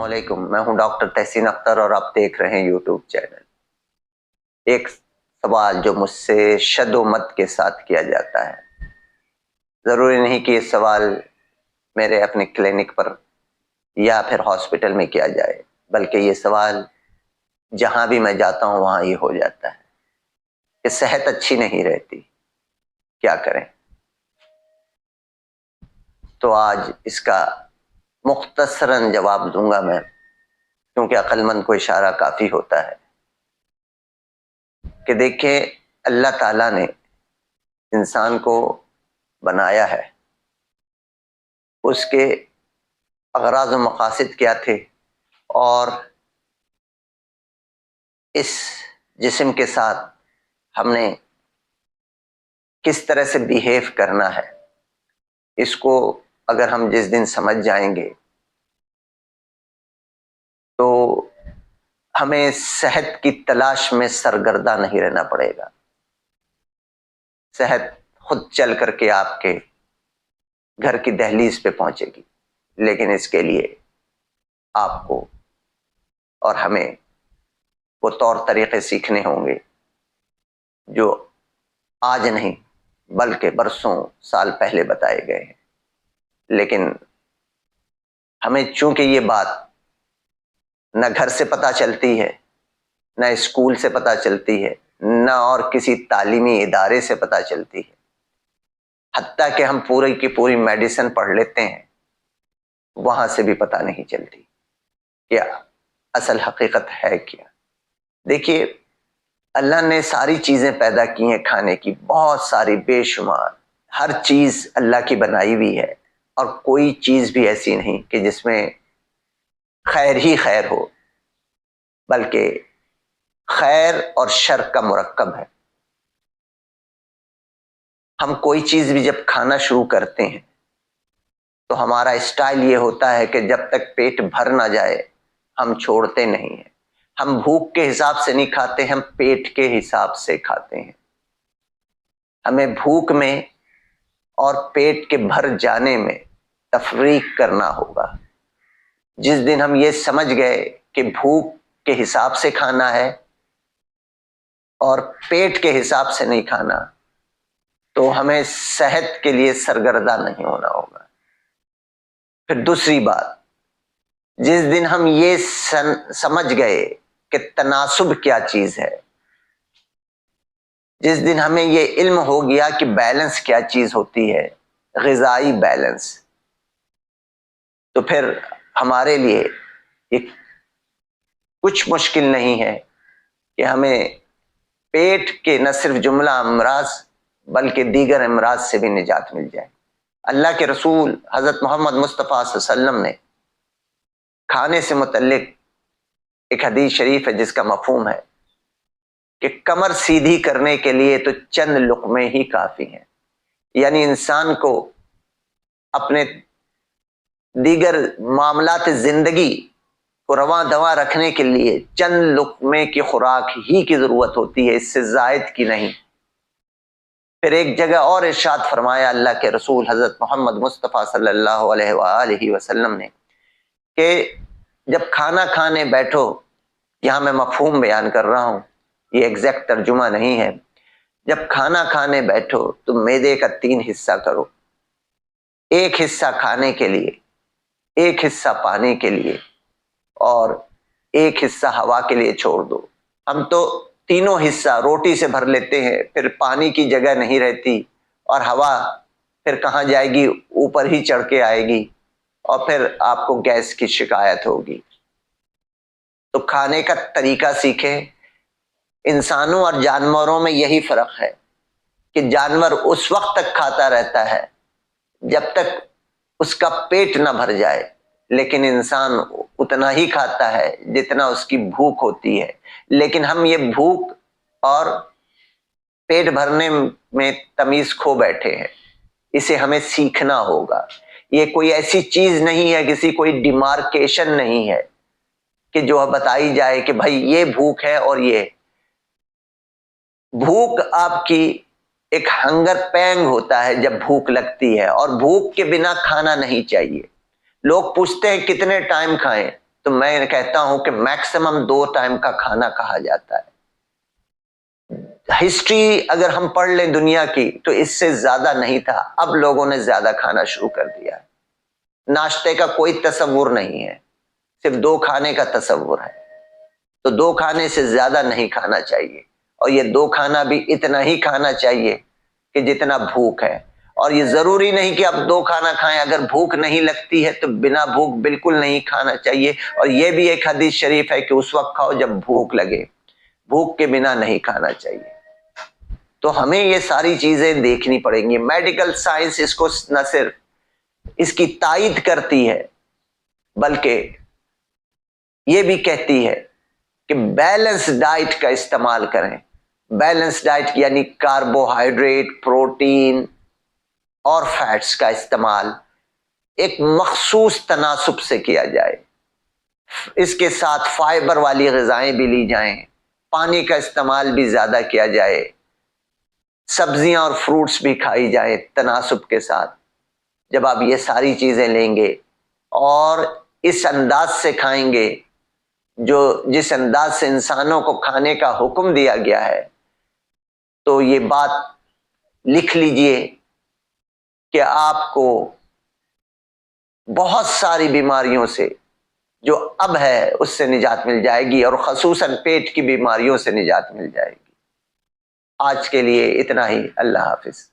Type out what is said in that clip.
अस्सलामुअलैकुम, मैं हूं डॉक्टर तहसीन अख्तर और आप देख रहे हैं यूट्यूब चैनल। एक सवाल जो मुझसे शद्दोमत के साथ किया जाता है, ज़रूरी नहीं कि ये सवाल मेरे अपने क्लिनिक पर या फिर हॉस्पिटल में किया जाए, बल्कि ये सवाल जहां भी मैं जाता हूं वहां ये हो जाता है कि सेहत अच्छी नहीं रहती, क्या करें। तो आज इसका मुख्तसरन जवाब दूंगा मैं, क्योंकि अक्लमंद को इशारा काफी होता है कि देखिए, अल्लाह ताला ने इंसान को बनाया है, उसके अगराज़ व मकासिद क्या थे और इस जिस्म के साथ हमने किस तरह से बिहेव करना है, इसको अगर हम जिस दिन समझ जाएंगे तो हमें सेहत की तलाश में सरगर्दा नहीं रहना पड़ेगा। सेहत खुद चल करके आपके घर की दहलीज पे पहुंचेगी, लेकिन इसके लिए आपको और हमें वो तौर तरीके सीखने होंगे जो आज नहीं बल्कि बरसों साल पहले बताए गए हैं। लेकिन हमें चूंकि ये बात न घर से पता चलती है, न स्कूल से पता चलती है, न और किसी तालीमी इदारे से पता चलती है, हत्ता कि हम पूरी की पूरी मेडिसिन पढ़ लेते हैं, वहां से भी पता नहीं चलती क्या असल हकीकत है क्या। देखिए, अल्लाह ने सारी चीजें पैदा की हैं खाने की, बहुत सारी बेशुमार, हर चीज अल्लाह की बनाई हुई है और कोई चीज भी ऐसी नहीं कि जिसमें खैर ही खैर हो, बल्कि खैर और शर का मुरक्कब है। हम कोई चीज भी जब खाना शुरू करते हैं तो हमारा स्टाइल ये होता है कि जब तक पेट भर ना जाए हम छोड़ते नहीं हैं। हम भूख के हिसाब से नहीं खाते, हम पेट के हिसाब से खाते हैं। हमें भूख में और पेट के भर जाने में तफरीक करना होगा। जिस दिन हम ये समझ गए कि भूख के हिसाब से खाना है और पेट के हिसाब से नहीं खाना, तो हमें सेहत के लिए सरगर्दा नहीं होना होगा। फिर दूसरी बात, जिस दिन हम ये समझ गए कि तनासुब क्या चीज है, जिस दिन हमें ये इल्म हो गया कि बैलेंस क्या चीज होती है, ग़िज़ाई बैलेंस, तो फिर हमारे लिए ये कुछ मुश्किल नहीं है कि हमें पेट के न सिर्फ जुमला अमराज बल्कि दीगर अमराज से भी निजात मिल जाए। अल्लाह के रसूल हजरत मोहम्मद मुस्तफ़ा सल्लल्लाहु अलैहि वसल्लम ने खाने से मुतल्लिक एक हदीस शरीफ है जिसका मफहूम है कि कमर सीधी करने के लिए तो चंद लुक़मे ही काफी हैं। यानी इंसान को अपने दीगर मामलात जिंदगी को रवां दवा रखने के लिए चंद लुक़मे की खुराक ही की जरूरत होती है, इससे जायद की नहीं। फिर एक जगह और इरशाद फरमाया अल्लाह के रसूल हजरत मोहम्मद मुस्तफ़ा सल्लल्लाहु अलैहि वसल्लम ने कि जब खाना खाने बैठो, यहाँ मैं मफहूम बयान कर रहा हूँ, ये एग्जैक्ट तर्जुमा नहीं है। जब खाना खाने बैठो तो मैदे का 3 हिस्सा करो, एक हिस्सा खाने के लिए, एक हिस्सा पानी के लिए और एक हिस्सा हवा के लिए छोड़ दो। हम तो तीनों हिस्सा रोटी से भर लेते हैं, फिर पानी की जगह नहीं रहती और हवा फिर कहाँ जाएगी, ऊपर ही चढ़ के आएगी और फिर आपको गैस की शिकायत होगी। तो खाने का तरीका सीखें। इंसानों और जानवरों में यही फर्क है कि जानवर उस वक्त तक खाता रहता है जब तक उसका पेट ना भर जाए, लेकिन इंसान उतना ही खाता है जितना उसकी भूख होती है। लेकिन हम ये भूख और पेट भरने में तमीज खो बैठे हैं, इसे हमें सीखना होगा। ये कोई ऐसी चीज नहीं है, किसी कोई डिमार्केशन नहीं है कि जो बताई जाए कि भाई ये भूख है और ये भूख आपकी एक हंगर पैंग होता है जब भूख लगती है, और भूख के बिना खाना नहीं चाहिए। लोग पूछते हैं कितने टाइम खाएं, تو میں کہتا ہوں کہ میکسیمم 2 ٹائم کا کھانا کہا جاتا ہے۔ ہسٹری اگر ہم پڑھ لیں دنیا کی تو اس سے زیادہ نہیں تھا، اب لوگوں نے زیادہ کھانا شروع کر دیا ہے۔ ناشتے کا کوئی تصور نہیں ہے، صرف 2 کھانے کا تصور ہے، تو 2 کھانے سے زیادہ نہیں کھانا چاہیے، اور یہ 2 کھانا بھی اتنا ہی کھانا چاہیے کہ جتنا بھوک ہے۔ اور یہ ضروری نہیں کہ آپ 2 کھانا کھائیں، اگر بھوک نہیں لگتی ہے تو بنا بھوک بالکل نہیں کھانا چاہیے، اور یہ بھی ایک حدیث شریف ہے کہ اس وقت کھاؤ جب بھوک لگے، بھوک کے بنا نہیں کھانا چاہیے۔ تو ہمیں یہ ساری چیزیں دیکھنی پڑیں گی۔ میڈیکل سائنس اس کو نہ صرف اس کی تائید کرتی ہے بلکہ یہ بھی کہتی ہے کہ بیلنس ڈائٹ کا استعمال کریں۔ بیلنس ڈائٹ یعنی کاربوہائیڈریٹ، پروٹین اور فیٹس کا استعمال ایک مخصوص تناسب سے کیا جائے، اس کے ساتھ فائبر والی غذائیں بھی لی جائیں، پانی کا استعمال بھی زیادہ کیا جائے، سبزیاں اور فروٹس بھی کھائی جائیں تناسب کے ساتھ۔ جب آپ یہ ساری چیزیں لیں گے اور اس انداز سے کھائیں گے جس انداز سے انسانوں کو کھانے کا حکم دیا گیا ہے، تو یہ بات لکھ لیجئے کہ آپ کو بہت ساری بیماریوں سے جو اب ہے اس سے نجات مل جائے گی، اور خصوصاً پیٹ کی بیماریوں سے نجات مل جائے گی۔ آج کے لیے اتنا ہی، اللہ حافظ۔